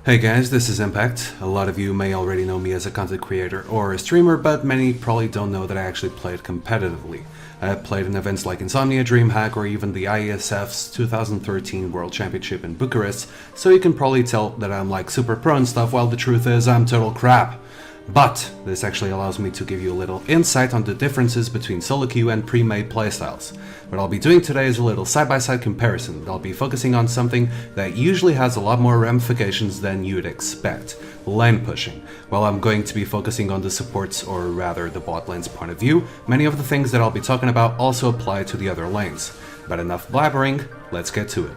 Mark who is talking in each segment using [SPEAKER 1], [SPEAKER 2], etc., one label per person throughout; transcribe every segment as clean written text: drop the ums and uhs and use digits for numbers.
[SPEAKER 1] Hey guys, this is Impact. A lot of you may already know me as a content creator or a streamer, but many probably don't know that I actually played competitively. I played in events like Insomnia, DreamHack, or even the IESF's 2013 World Championship in Bucharest, so you can probably tell that I'm like super pro and stuff, while the truth is I'm total crap. But this actually allows me to give you a little insight on the differences between solo queue and pre-made playstyles. What I'll be doing today is a little side-by-side comparison. I'll be focusing on something that usually has a lot more ramifications than you'd expect: lane pushing. While I'm going to be focusing on the supports, or rather the bot lane's point of view, many of the things that I'll be talking about also apply to the other lanes. But enough blabbering, let's get to it.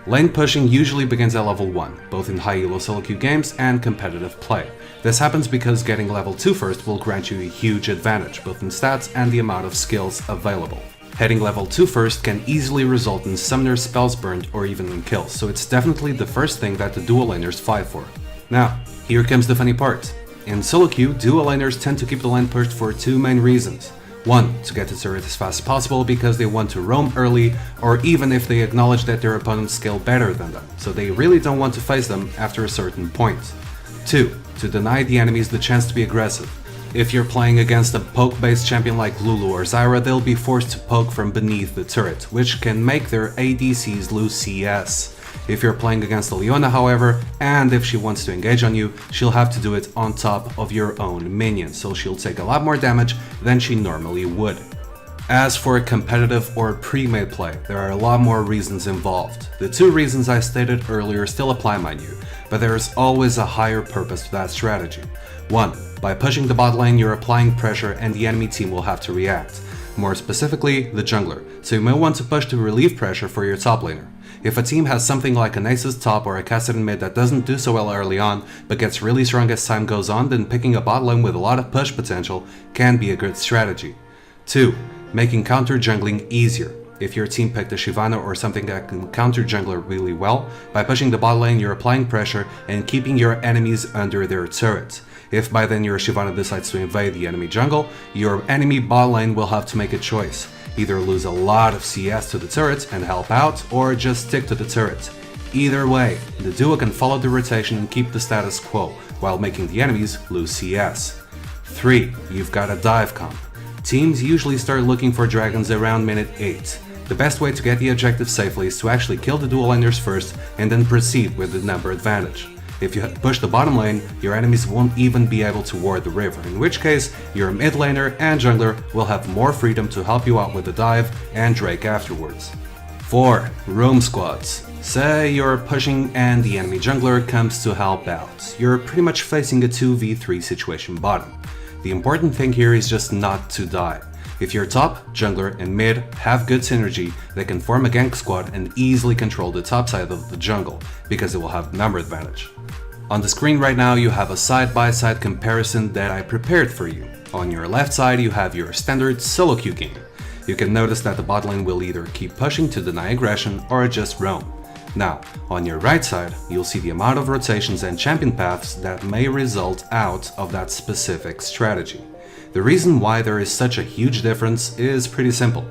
[SPEAKER 1] Lane pushing usually begins at level 1, both in high elo solo queue games and competitive play. This happens because getting level 2 first will grant you a huge advantage, both in stats and the amount of skills available. Hitting level 2 first can easily result in summoner spells burned or even in kills, so it's definitely the first thing that the dual laners fight for. Now, here comes the funny part. In solo queue, dual laners tend to keep the lane pushed for two main reasons. One, to get to turret as fast as possible because they want to roam early, or even if they acknowledge that their opponents scale better than them, so they really don't want to face them after a certain point. 2, to deny the enemies the chance to be aggressive. If you're playing against a poke-based champion like Lulu or Zyra, they'll be forced to poke from beneath the turret, which can make their ADCs lose CS. If you're playing against Leona, however, and if she wants to engage on you, she'll have to do it on top of your own minions, so she'll take a lot more damage than she normally would. As for competitive or pre-made play, there are a lot more reasons involved. The two reasons I stated earlier still apply, mind you, but there is always a higher purpose to that strategy. 1. By pushing the bot lane, you're applying pressure and the enemy team will have to react. More specifically, the jungler, so you may want to push to relieve pressure for your top laner. If a team has something like a Nasus top or a Kassadin mid that doesn't do so well early on, but gets really strong as time goes on, then picking a bot lane with a lot of push potential can be a good strategy. 2. Making counter jungling easier. If your team picked a Shyvana or something that can counter jungler really well, by pushing the bot lane you're applying pressure and keeping your enemies under their turrets. If by then your Shyvana decides to invade the enemy jungle, your enemy bot lane will have to make a choice. Either lose a lot of CS to the turret and help out, or just stick to the turret. Either way, the duo can follow the rotation and keep the status quo, while making the enemies lose CS. 3. You've got a dive comp. Teams usually start looking for dragons around minute 8. The best way to get the objective safely is to actually kill the dual laners first and then proceed with the number advantage. If you push the bottom lane, your enemies won't even be able to ward the river, in which case your mid laner and jungler will have more freedom to help you out with the dive and Drake afterwards. 4. Roam squads. Say you're pushing and the enemy jungler comes to help out. You're pretty much facing a 2v3 situation bottom. The important thing here is just not to die. If your top, jungler, and mid have good synergy, they can form a gank squad and easily control the top side of the jungle, because it will have number advantage. On the screen right now you have a side-by-side comparison that I prepared for you. On your left side you have your standard solo queue game. You can notice that the bot lane will either keep pushing to deny aggression or just roam. Now, on your right side, you'll see the amount of rotations and champion paths that may result out of that specific strategy. The reason why there is such a huge difference is pretty simple: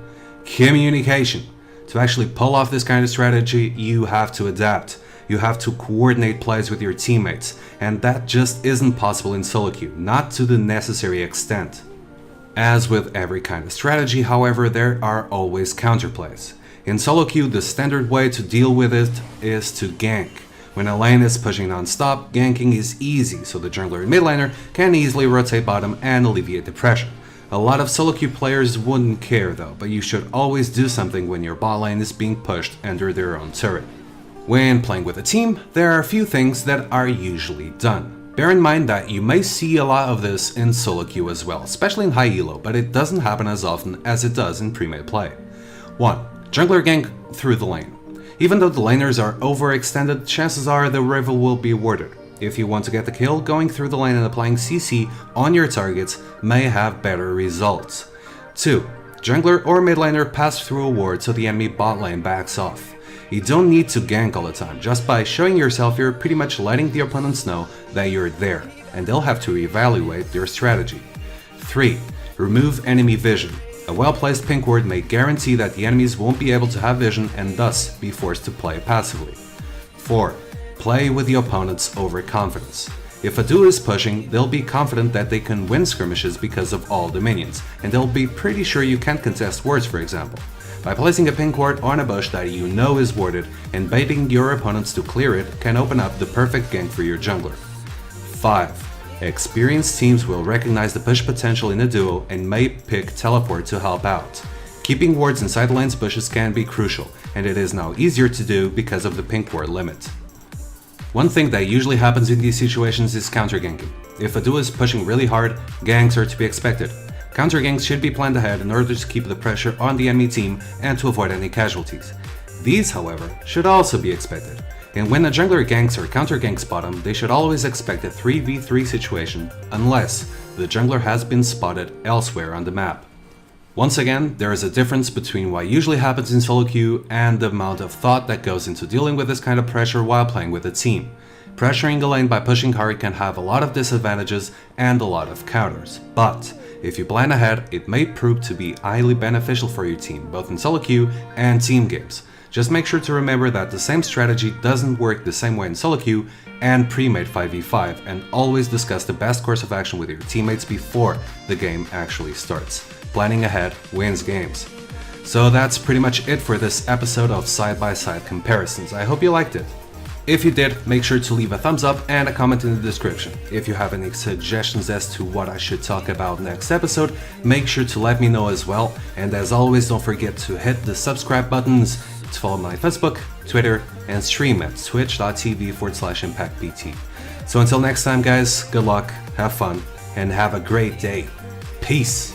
[SPEAKER 1] communication. To actually pull off this kind of strategy, you have to adapt. You have to coordinate plays with your teammates, and that just isn't possible in solo queue, not to the necessary extent. As with every kind of strategy, however, there are always counterplays. In solo queue, the standard way to deal with it is to gank. When a lane is pushing non-stop, ganking is easy, so the jungler and mid laner can easily rotate bottom and alleviate the pressure. A lot of solo queue players wouldn't care though, but you should always do something when your bot lane is being pushed under their own turret. When playing with a team, there are a few things that are usually done. Bear in mind that you may see a lot of this in solo queue as well, especially in high elo, but it doesn't happen as often as it does in pre-made play. 1. Jungler gank through the lane. Even though the laners are overextended, chances are the river will be warded. If you want to get the kill, going through the lane and applying CC on your targets may have better results. 2. Jungler or mid laner pass through a ward so the enemy bot lane backs off. You don't need to gank all the time. Just by showing yourself, you're pretty much letting the opponents know that you're there, and they'll have to reevaluate their strategy. 3. Remove enemy vision. A well-placed pink ward may guarantee that the enemies won't be able to have vision and thus be forced to play passively. 4. play with the opponent's overconfidence. If a duo is pushing, they'll be confident that they can win skirmishes because of all the minions, and they'll be pretty sure you can't contest wards, for example. By placing a pink ward on a bush that you know is warded and baiting your opponents to clear it can open up the perfect gank for your jungler. 5. Experienced teams will recognize the push potential in a duo and may pick teleport to help out. Keeping wards inside the lane's bushes can be crucial, and it is now easier to do because of the pink ward limit. One thing that usually happens in these situations is counter ganking. If a duo is pushing really hard, ganks are to be expected. Counter ganks should be planned ahead in order to keep the pressure on the enemy team and to avoid any casualties. These, however, should also be expected. And when a jungler ganks or counter ganks bottom, they should always expect a 3v3 situation unless the jungler has been spotted elsewhere on the map. Once again, there is a difference between what usually happens in solo queue and the amount of thought that goes into dealing with this kind of pressure while playing with a team. Pressuring a lane by pushing hard can have a lot of disadvantages and a lot of counters, but if you plan ahead, it may prove to be highly beneficial for your team, both in solo queue and team games. Just make sure to remember that the same strategy doesn't work the same way in solo queue and pre-made 5v5, and always discuss the best course of action with your teammates before the game actually starts. Planning ahead wins games. So that's pretty much it for this episode of side-by-side comparisons. I hope you liked it. If you did, make sure to leave a thumbs up and a comment in the description. If you have any suggestions as to what I should talk about next episode, make sure to let me know as well. And as always, don't forget to hit the subscribe buttons, to follow my Facebook, Twitter, and stream at twitch.tv/ImpactPT. So until next time guys, good luck, have fun, and have a great day. Peace!